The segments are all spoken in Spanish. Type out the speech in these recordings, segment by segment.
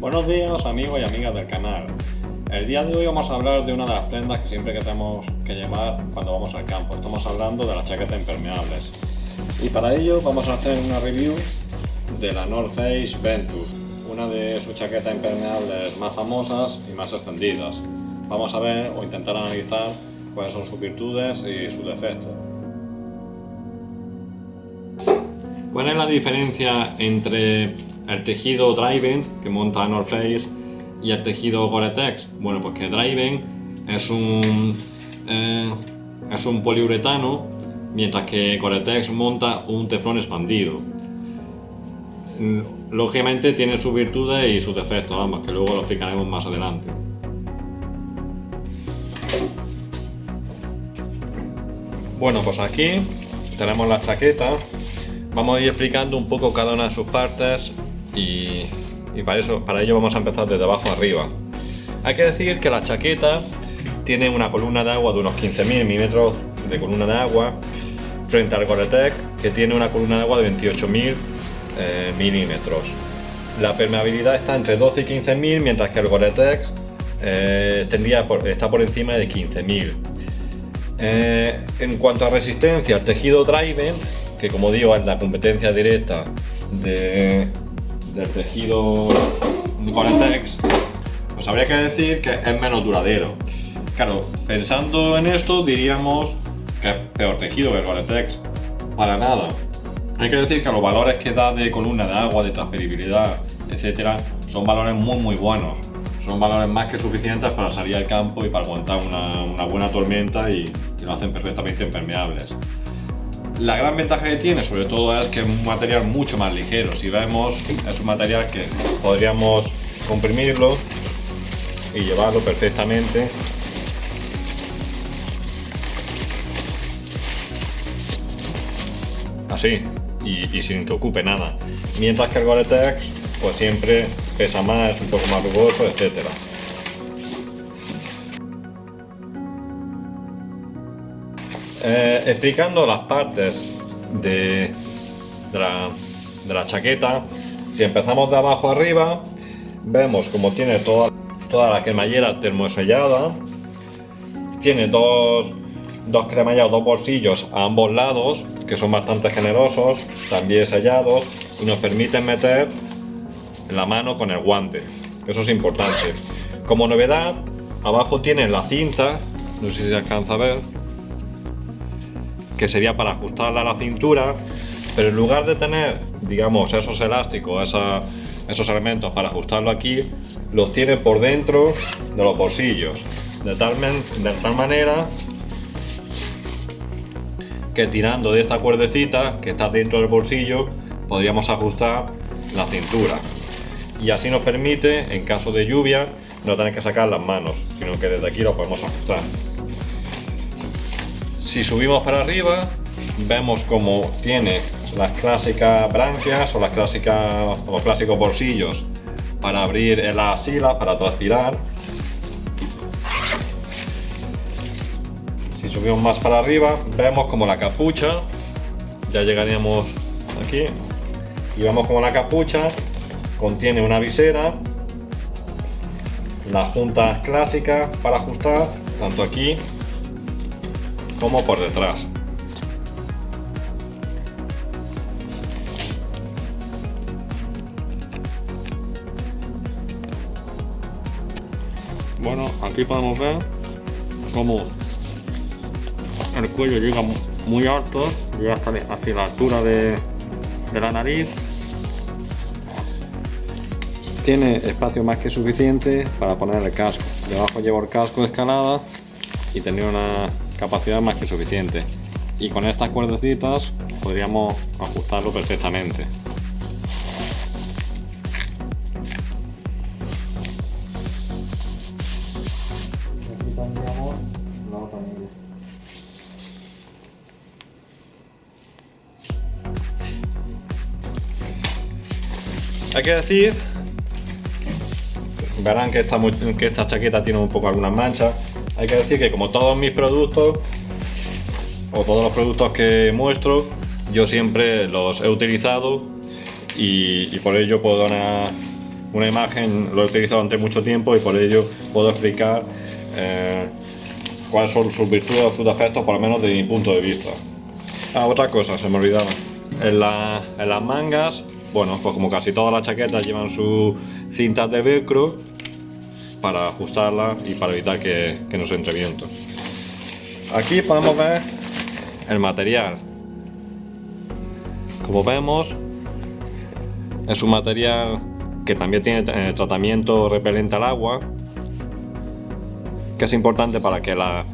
Buenos días amigos y amigas del canal. El día de hoy vamos a hablar de una de las prendas que siempre que tenemos que llevar cuando vamos al campo. Estamos hablando de las chaquetas impermeables. Y para ello vamos a hacer una review de la North Face Venture, una de sus chaquetas impermeables más famosas y más extendidas. Vamos a ver o intentar analizar cuáles son sus virtudes y sus defectos. ¿Cuál es la diferencia entre el tejido Dryvent que monta North Face y el tejido Gore-Tex? Bueno, pues que Dryvent es un poliuretano, mientras que Gore-Tex monta un teflón expandido. Lógicamente tiene sus virtudes y sus defectos, vamos, que luego lo explicaremos más adelante. Bueno, pues aquí tenemos la chaqueta. Vamos a ir explicando un poco cada una de sus partes y para ello vamos a empezar desde abajo arriba. Hay que decir que la chaqueta tiene una columna de agua de unos 15.000 milímetros de columna de agua, frente al Gore-Tex, que tiene una columna de agua de 28.000 milímetros. La permeabilidad está entre 12 y 15.000, mientras que el Gore-Tex está por encima de 15.000. En cuanto a resistencia, el tejido Dryvent, que como digo es la competencia directa del tejido Gore-Tex, pues habría que decir que es menos duradero. Claro, pensando en esto diríamos que es peor tejido que el Gore-Tex. Para nada. Hay que decir que los valores que da de columna de agua, de transferibilidad, etcétera, son valores muy buenos. Son valores más que suficientes para salir al campo y para aguantar una buena tormenta y lo hacen perfectamente impermeables. La gran ventaja que tiene sobre todo es que es un material mucho más ligero. Si vemos, es un material que podríamos comprimirlo y llevarlo perfectamente así y sin que ocupe nada, mientras que el Gore-Tex pues siempre pesa más, es un poco más rugoso, etcétera. Explicando las partes de la chaqueta, si empezamos de abajo arriba, vemos como tiene toda la cremallera termosellada, tiene dos cremallados, dos bolsillos a ambos lados, que son bastante generosos, también sellados, y nos permiten meter la mano con el guante. Eso es importante. Como novedad, abajo tiene la cinta, no sé si se alcanza a ver, que sería para ajustarla a la cintura, pero en lugar de tener, digamos, esos elásticos, esos elementos para ajustarlo aquí, los tiene por dentro de los bolsillos, de tal manera que tirando de esta cuerdecita que está dentro del bolsillo podríamos ajustar la cintura, y así nos permite, en caso de lluvia, no tener que sacar las manos, sino que desde aquí lo podemos ajustar. Si subimos para arriba, vemos como tiene las clásicas branquias o los clásicos bolsillos para abrir las silas, para transpirar. Si subimos más para arriba, vemos como la capucha, ya llegaríamos aquí, y vemos como la capucha contiene una visera, las juntas clásicas para ajustar, tanto aquí como por detrás. Bueno, aquí podemos ver cómo el cuello llega muy alto, llega hacia la altura de la nariz. Tiene espacio más que suficiente para poner el casco. Debajo llevo el casco de escalada y tenía una capacidad más que suficiente, y con estas cuerdecitas podríamos ajustarlo perfectamente. Aquí tendríamos la otra medida. Hay que decir, verán que esta chaqueta tiene un poco algunas manchas. Hay que decir que como todos mis productos o todos los productos que muestro, yo siempre los he utilizado y por ello puedo dar una imagen lo he utilizado durante mucho tiempo y por ello puedo explicar cuáles son sus virtudes o sus defectos, por lo menos desde mi punto de vista. Otra cosa, se me olvidaba. En las mangas, bueno, pues como casi todas las chaquetas llevan sus cintas de velcro para ajustarlas y para evitar que nos entre viento. Aquí podemos ver el material. Como vemos, es un material que también tiene tratamiento repelente al agua, que es importante para que las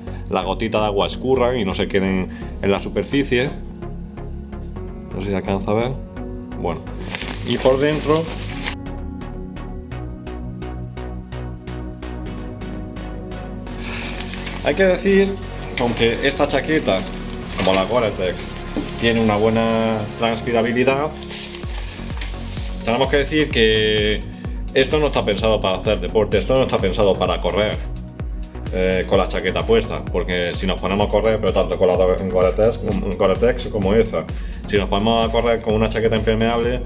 gotitas de agua escurran y no se queden en la superficie. No sé si alcanza a ver. Bueno, y por dentro hay que decir que aunque esta chaqueta, como la Gore-Tex, tiene una buena transpirabilidad, tenemos que decir que esto no está pensado para hacer deporte, esto no está pensado para correr con la chaqueta puesta, porque si nos ponemos a correr, pero tanto con la Gore-Tex como esta, si nos ponemos a correr con una chaqueta impermeable,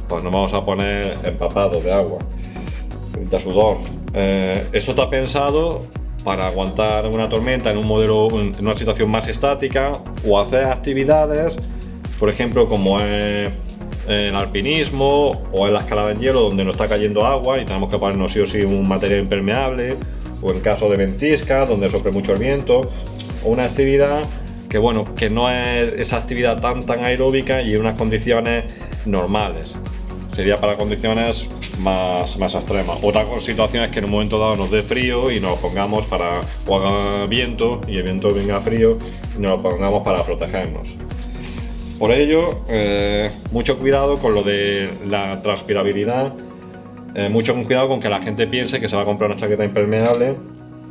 pues nos vamos a poner empapados de agua, de sudor. Esto está pensado para aguantar una tormenta en un modelo, en una situación más estática, o hacer actividades, por ejemplo, como es el alpinismo o en la escalada en hielo, donde nos está cayendo agua y tenemos que ponernos sí o sí un material impermeable, o en caso de ventisca, donde sopla mucho el viento, o una actividad que, bueno, que no es esa actividad tan aeróbica y en unas condiciones normales. Sería para condiciones más extremas. Otra situación es que en un momento dado nos dé frío y nos pongamos para, o haga viento y el viento venga frío y nos lo pongamos para protegernos. Por ello, mucho cuidado con lo de la transpirabilidad, mucho cuidado con que la gente piense que se va a comprar una chaqueta impermeable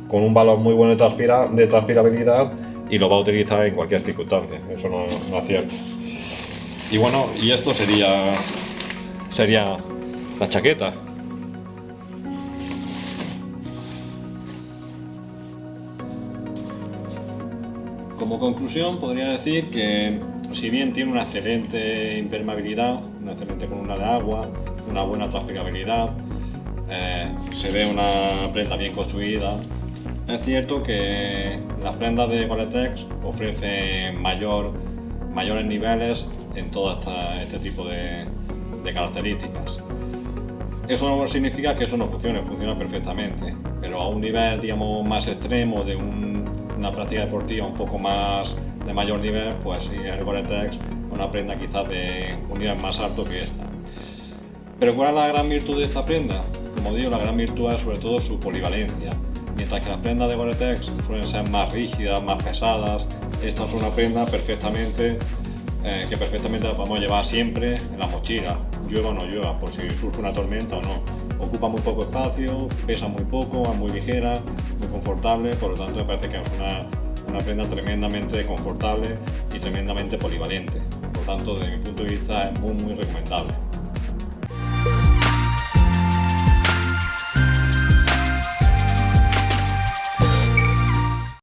con un valor muy bueno de transpirabilidad y lo va a utilizar en cualquier circunstancia. Eso no es cierto. Y bueno, y esto sería la chaqueta. Como conclusión podría decir que si bien tiene una excelente impermeabilidad, una excelente columna de agua, una buena transpirabilidad, se ve una prenda bien construida, es cierto que las prendas de Gore-Tex ofrecen mayores niveles en todo este tipo de características. Eso no significa que eso no funcione, funciona perfectamente, pero a un nivel, digamos, más extremo de una práctica deportiva un poco más de mayor nivel, pues sí, el Gore-Tex es una prenda quizás de un nivel más alto que esta. Pero ¿cuál es la gran virtud de esta prenda? Como digo, la gran virtud es sobre todo su polivalencia. Mientras que las prendas de Gore-Tex suelen ser más rígidas, más pesadas, esta es una prenda que perfectamente la podemos llevar siempre en la mochila, llueva o no llueva, por si surge una tormenta o no. Ocupa muy poco espacio, pesa muy poco, es muy ligera, muy confortable, por lo tanto me parece que es una prenda tremendamente confortable y tremendamente polivalente. Por lo tanto, desde mi punto de vista es muy recomendable.